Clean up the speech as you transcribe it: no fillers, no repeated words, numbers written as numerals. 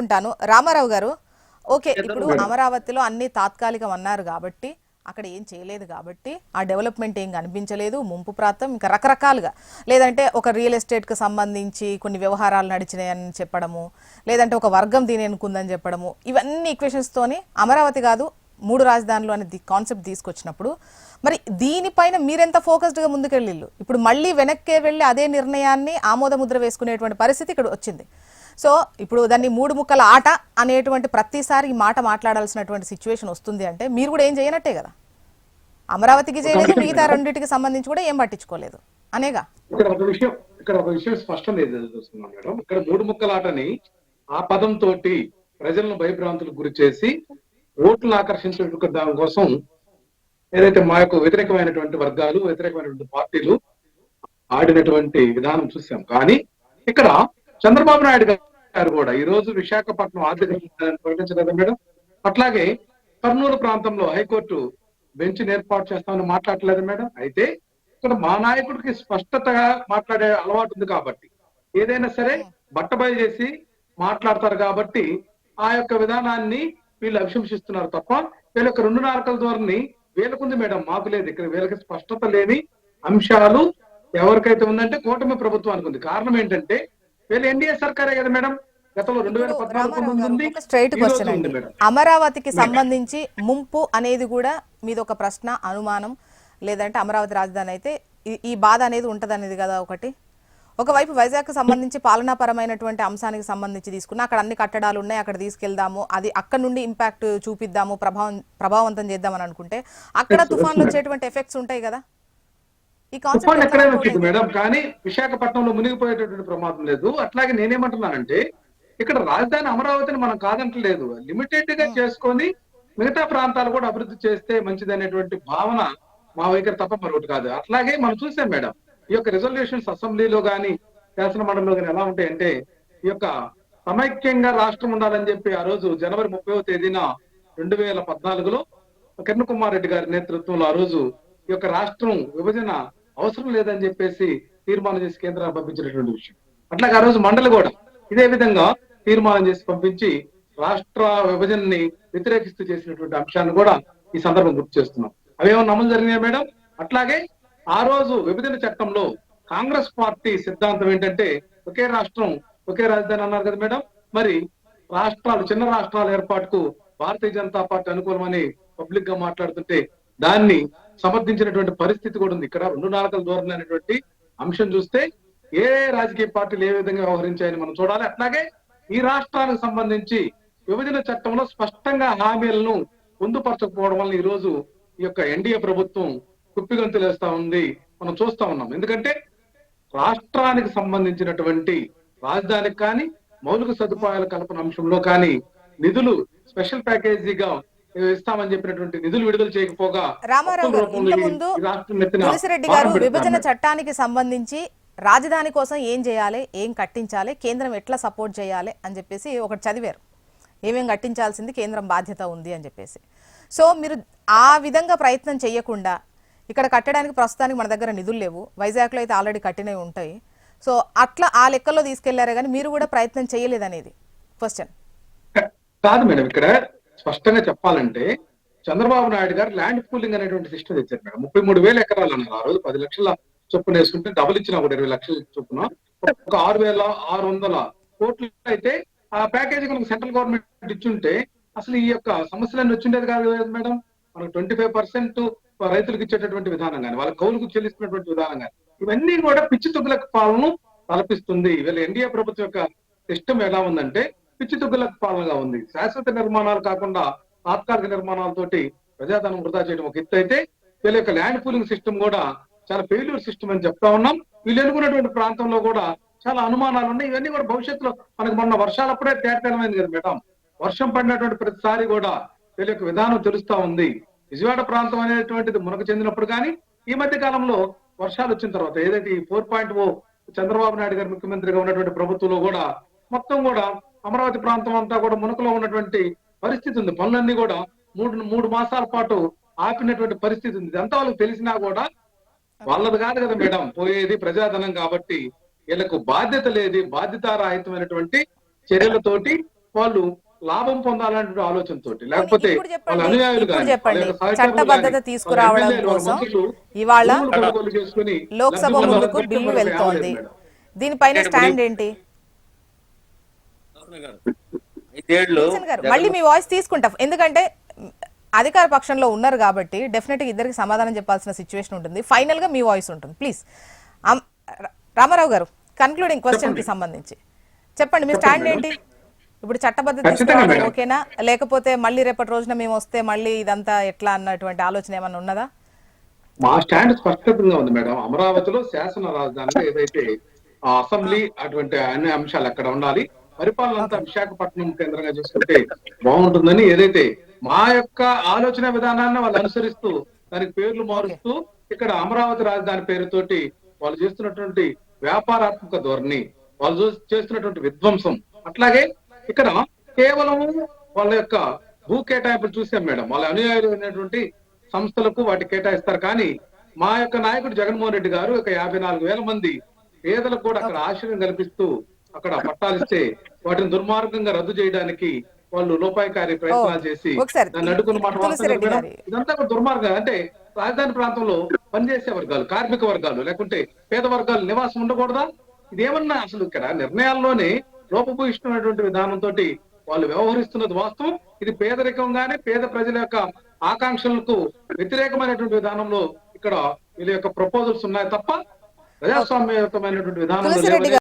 ఉంటాను. రామారావు గారు, ఓకే, ఇప్పుడు అమరావతిలో అన్ని తాత్కాలికం అన్నారు కాబట్టి, అక్కడ ఏం చేయలేదు కాబట్టి, ఆ డెవలప్మెంట్ ఏం కనిపించలేదు, ముంపు ప్రాంతం, ఇంకా రకరకాలుగా, లేదంటే ఒక రియల్ ఎస్టేట్కి సంబంధించి కొన్ని వ్యవహారాలు నడిచినాయని చెప్పడము, లేదంటే ఒక వర్గం దీని ఎన్నుకుందని చెప్పడము, ఇవన్నీ ఈక్వేషన్స్తోని అమరావతి కాదు 3 రాజధానులు అనే కాన్సెప్ట్ తీసుకొచ్చినప్పుడు, మరి దీనిపైన మీరెంత ఫోకస్డ్గా ముందుకెళ్ళిళ్ళు? ఇప్పుడు మళ్ళీ వెనక్కే వెళ్ళి అదే నిర్ణయాన్ని ఆమోదముద్ర వేసుకునేటువంటి పరిస్థితి ఇక్కడ వచ్చింది. సో ఇప్పుడు దాన్ని 3 ముక్కల ఆట అనేటువంటి ప్రతిసారి ఈ మాట మాట్లాడాల్సినటువంటి సిచ్యువేషన్ వస్తుంది అంటే మీరు కూడా ఏం చేయనట్టే కదా. అమరావతికి చేయలేదు, మిగతా రెండింటికి సంబంధించి కూడా ఏం పట్టించుకోలేదు అనేగా. ఇక్కడ ఒక విషయం స్పష్టం చూస్తున్నాం మేడం. ఇక్కడ 3 ముక్కల ఆటని ఆ పదంతో ప్రజలను భయభ్రాంతులకు గురి చేసి ఓట్లను ఆకర్షించే దాని కోసం ఏదైతే మా యొక్క వ్యతిరేకమైనటువంటి వర్గాలు, వ్యతిరేకమైనటువంటి పార్టీలు ఆడినటువంటి విధానం చూసాం. కానీ ఇక్కడ చంద్రబాబు నాయుడు గారు కూడా ఈ రోజు విశాఖపట్నం ఆర్థిక ప్రకటించలేదు మేడం. అట్లాగే కర్నూలు ప్రాంతంలో హైకోర్టు బెంచ్ ఏర్పాటు చేస్తామని మాట్లాడలేదు మేడం. అయితే ఇక్కడ మా నాయకుడికి స్పష్టతగా మాట్లాడే అలవాటు ఉంది కాబట్టి ఏదైనా సరే బట్టబయలు చేసి మాట్లాడతారు కాబట్టి ఆ యొక్క విధానాన్ని వీళ్ళు అభిశంసిస్తున్నారు తప్ప వీళ్ళ యొక్క 2 నారకల ధోరణి వీళ్ళకుంది మేడం, మాకు లేదు. ఇక్కడ వీళ్ళకి స్పష్టత లేని అంశాలు ఎవరికైతే ఉందంటే కూటమి ప్రభుత్వానికి ఉంది. కారణం ఏంటంటే వీళ్ళు ఎన్డీఏ సర్కారే కదా మేడం. గతంలో 2014 స్ట్రైట్ క్వశ్చన్ అండి, అమరావతికి సంబంధించి ముంపు అనేది కూడా మీద ఒక ప్రశ్న, అనుమానం, లేదంటే అమరావతి రాజధాని అయితే ఈ బాధ అనేది ఉంటది అనేది కదా ఒకటి. ఒకవైపు వైజాగ్ సంబంధించి పాలనాపరమైనటువంటి అంశానికి సంబంధించి తీసుకున్నా అక్కడ అన్ని కట్టడాలు ఉన్నాయి, అక్కడ తీసుకెళ్దాము, అది అక్కడ నుండి ఇంపాక్ట్ చూపిద్దాము, ప్రభావవంతం చేద్దామని అనుకుంటే అక్కడ తుఫాన్లు వచ్చేటువంటి ఎఫెక్ట్స్ ఉంటాయి కదా. ఈ తుఫాన్ ఎక్కడైనా వచ్చింది మేడం, కానీ విశాఖపట్నంలో మునిగిపోయేటటువంటి ప్రమాదం లేదు. అట్లాగే నేనేమంటున్నానంటే ఇక్కడ రాజధాని అమరావతిని మనం కాదంటలేదు, లిమిటెడ్ గా చేసుకొని మిగతా ప్రాంతాలు కూడా అభివృద్ధి చేస్తే మంచిది అనేటువంటి భావన మా వైఖరి తప్ప మరొకటి కాదు. అట్లాగే మనం చూసాం మేడం, ఈ యొక్క రిజల్యూషన్స్ అసెంబ్లీలో గానీ శాసన మండలిలో గానీ ఎలా ఉంటాయంటే ఈ యొక్క సమైక్యంగా రాష్ట్రం ఉండాలని చెప్పి ఆ రోజు జనవరి 30వ తేదీన 2014లో కిరణ్ కుమార్ రెడ్డి గారి నేతృత్వంలో ఆ రోజు ఈ యొక్క రాష్ట్రం విభజన అవసరం లేదని చెప్పేసి తీర్మానం చేసి కేంద్రాన్ని పంపించినటువంటి విషయం. అట్లాగే ఆ రోజు మండలి కూడా ఇదే విధంగా తీర్మానం చేసి పంపించి రాష్ట్ర విభజనని వ్యతిరేకిస్తూ చేసినటువంటి అంశాన్ని కూడా ఈ సందర్భం గుర్తు చేస్తున్నాం. అవేమన్నా అమలు జరిగినాయి మేడం. అట్లాగే ఆ రోజు విభజన చట్టంలో కాంగ్రెస్ పార్టీ సిద్ధాంతం ఏంటంటే ఒకే రాష్ట్రం ఒకే రాజధాని అన్నారు కదా మేడం. మరి రాష్ట్రాలు, చిన్న రాష్ట్రాల ఏర్పాటుకు భారతీయ జనతా పార్టీ అనుకూలమని పబ్లిక్ గా మాట్లాడుతుంటే దాన్ని సమర్థించినటువంటి పరిస్థితి కూడా ఉంది. ఇక్కడ 2 నారకల ధోరణి అనేటువంటి అంశం చూస్తే ఏ రాజకీయ పార్టీలు ఏ విధంగా వ్యవహరించాయని మనం చూడాలి. అట్లాగే ఈ రాష్ట్రానికి సంబంధించి విభజన చట్టంలో స్పష్టంగా హామీలను పొందుపరచకపోవడం వల్ల ఈ రోజు ఈ యొక్క ఎన్డీఏ ప్రభుత్వం కుప్పిగంతులు వేస్తా ఉంది, మనం చూస్తా ఉన్నాం. ఎందుకంటే రాష్ట్రానికి సంబంధించినటువంటి రాజధానికి కానీ మౌలిక సదుపాయాల కల్పన అంశంలో కానీ నిధులు స్పెషల్ ప్యాకేజీగా ఇస్తామని చెప్పినటువంటి నిధులు విడుదల చేయకపోగా రామారావు గారు, ఇంతకుముందు తులసిరెడ్డి గారు విభజన చట్టానికి సంబంధించి రాజధాని కోసం ఏం చేయాలి, ఏం కట్టించాలి, కేంద్రం ఎట్లా సపోర్ట్ చేయాలి అని చెప్పేసి ఒకటి చదివారు. ఏమేం కట్టించాల్సింది కేంద్రం బాధ్యత ఉంది అని చెప్పేసి. సో మీరు ఆ విధంగా ప్రయత్నం చేయకుండా ఇక్కడ కట్టడానికి ప్రస్తుతానికి మన దగ్గర నిధులు లేవు, వైజాగ్లో అయితే ఆల్రెడీ కట్టినవి ఉంటాయి, సో అట్లా ఆ లెక్కల్లో తీసుకెళ్లారే కానీ మీరు కూడా ప్రయత్నం చేయలేదనేది క్వశ్చన్ కాదు మేడం. ఇక్కడ స్పష్టంగా చెప్పాలంటే చంద్రబాబు నాయుడు గారు ల్యాండ్ పూలింగ్ అనేటువంటి సిస్టమ్ తెచ్చారు మేడం. 33,000 ఎకరాలు అన్నారు ఆ రోజు. 10 లక్షల చొప్పున వేసుకుంటే డబుల్ ఇచ్చినా కూడా 20 లక్షల చొప్పున ఒక 6,600 కోట్లు అయితే ఆ ప్యాకేజీ మనకు సెంట్రల్ గవర్నమెంట్ ఇచ్చుంటే అసలు ఈ యొక్క సమస్యలన్నీ వచ్చిండేది కాదు మేడం. మనకు 25% రైతులకు ఇచ్చేటటువంటి విధానం కానీ, వాళ్ళ కౌలుకు చెల్లిస్తున్నటువంటి విధానం కానీ, ఇవన్నీ కూడా పిచ్చి తుగ్గులకు పాలన తలపిస్తుంది. వీళ్ళ ఎన్డీఏ ప్రభుత్వం యొక్క సిస్టమ్ ఎలా ఉందంటే పిచ్చి తుగ్గులకు పాలనగా ఉంది. శాశ్వత నిర్మాణాలు కాకుండా తాత్కాలిక నిర్మాణాలతోటి ప్రజాధనం వృధా చేయడం ఒక ఎత్తు అయితే వీళ్ళ యొక్క ల్యాండ్ పూలింగ్ సిస్టమ్ కూడా చాలా ఫెయిల్యూర్ సిస్టమ్ అని చెప్తా ఉన్నాం. వీళ్ళు ఎన్నుకున్నటువంటి ప్రాంతంలో కూడా చాలా అనుమానాలు ఉన్నాయి. ఇవన్నీ కూడా భవిష్యత్తులో మనకు మొన్న వర్షాలప్పుడే తేటమైంది కదా మేడం. వర్షం పడినటువంటి ప్రతిసారి కూడా వీళ్ళ యొక్క విధానం తెలుస్తా ఉంది. విజయవాడ ప్రాంతం అనేటువంటిది మునకు చెందినప్పుడు కానీ ఈ మధ్య కాలంలో వర్షాలు వచ్చిన తర్వాత ఏదైతే ఈ 4.0 చంద్రబాబు నాయుడు గారు ముఖ్యమంత్రిగా ఉన్నటువంటి ప్రభుత్వంలో కూడా మొత్తం కూడా అమరావతి ప్రాంతం అంతా కూడా మునకలో ఉన్నటువంటి పరిస్థితి ఉంది. పనులన్నీ కూడా మూడు మాసాల పాటు ఆపినటువంటి పరిస్థితి ఉంది. ఇదంతా వాళ్ళకి తెలిసినా కూడా వాళ్ళది కాదు కదా మేడం, పోయేది ప్రజాధనం కాబట్టి వీళ్ళకు బాధ్యత లేదు. బాధ్యతారాహితమైనటువంటి చర్యలతోటి వాళ్ళు లాభం పొందాలనే ఆలోచనతో, లేకపోతే ఇప్పుడు వాళ్ళ చెప్పండి అనుయాయులు ఇప్పుడు కానీ, వాళ్ళ చెప్పండి యొక్క సహచరులు చట్టబద్ధత కానీ, వాళ్ళ తీసుకురావడం ఎమ్మెల్యేలు, వాళ్ళ కోసం మంత్రులు ఇవాళ భూములు కొనుగోలు చేసుకుని లబ్ధి లోక్సభ పొందాలని ముందుకు తప్పితే బిల్లు మరొక యావ లేదు వెళ్తోంది. మేడం. దీనిపైన స్టాండ్ ఏంటి? గారు 5 ఏళ్ళు విల్సన్ గారు మళ్ళీ మీ వాయిస్ తీసుకుంటా, ఎందుకంటే అధికార పక్షంలో ఉన్నారు కాబట్టి డెఫినెట్ గా ఇద్దరికి సమాధానం చెప్పాల్సిన సిచ్యువేషన్ ఉంటుంది. ఫైనల్ గా మీ వాయిస్ ఉంటుంది ప్లీజ్. రామారావు గారు కన్క్లూడింగ్ క్వశ్చన్ కి సంబంధించి చెప్పండి మీ స్టాండ్ ఏంటి? ఇప్పుడు చట్టబద్ధత తీసుకురావడం మేడం. ఓకేనా, లేకపోతే మళ్ళీ రేపటి రోజున మేము వస్తే మళ్ళీ ఇదంతా ఎట్లా అన్నటువంటి ఆలోచన ఏమైనా ఉన్నదా? మా స్టాండ్ స్పష్టంగా ఉంది మేడం. అమరావతిలో శాసన రాజధానిగా ఏదైతే ఆ అసెంబ్లీ అటువంటి అన్ని అంశాలు అక్కడ ఉండాలి, పరిపాలన అంతా విశాఖపట్నం కేంద్రంగా చేసుకుంటే బాగుంటుందని ఏదైతే మా యొక్క ఆలోచన విధానాన్ని వాళ్ళు అనుసరిస్తూ దానికి పేర్లు మారుస్తూ ఇక్కడ అమరావతి రాజధాని పేరుతోటి వాళ్ళు చేస్తున్నటువంటి వ్యాపారాత్మక ధోరణి, వాళ్ళు చేస్తున్నటువంటి విధ్వంసం, అట్లాగే ఇక్కడ కేవలం వాళ్ళ యొక్క భూ కేటాయింపులు చూసాం మేడం. వాళ్ళ అనుయాయులు అయినటువంటి సంస్థలకు వాటి కేటాయిస్తారు, కానీ మా యొక్క నాయకుడు జగన్మోహన్ రెడ్డి గారు ఒక 54,000 మంది పేదలకు కూడా అక్కడ ఆశ్రయం కల్పిస్తూ అక్కడ పట్టాలిస్తే వాటిని దుర్మార్గంగా రద్దు చేయడానికి వాళ్ళు లోపాయకారి ప్రయత్నాలు చేసి ఒకసారి దాన్ని అడ్డుకున్న మాట వాస్తవం తులసిరెడ్డి మేడం. గారి ఇదంతా కూడా దుర్మార్గం. అంటే రాజధాని ప్రాంతంలో పనిచేసే వర్గాలు, కార్మిక వర్గాలు, లేకుంటే పేద వర్గాలు నివాసం ఉండకూడదా? ఇదేమన్నా అసలు ఇక్కడ నిర్ణయాల్లోనే లోపభూయిష్టమైనటువంటి విధానంతో వాళ్ళు వ్యవహరిస్తున్నది వాస్తవం. ఇది పేదరికంగానే పేద ప్రజల యొక్క ఆకాంక్షలకు వ్యతిరేకమైనటువంటి విధానంలో ఇక్కడ వీళ్ళ యొక్క ప్రపోజల్స్ ఉన్నాయి తప్ప ప్రజాస్వామ్యయుతమైనటువంటి విధానంలో తులసిరెడ్డి లేవనే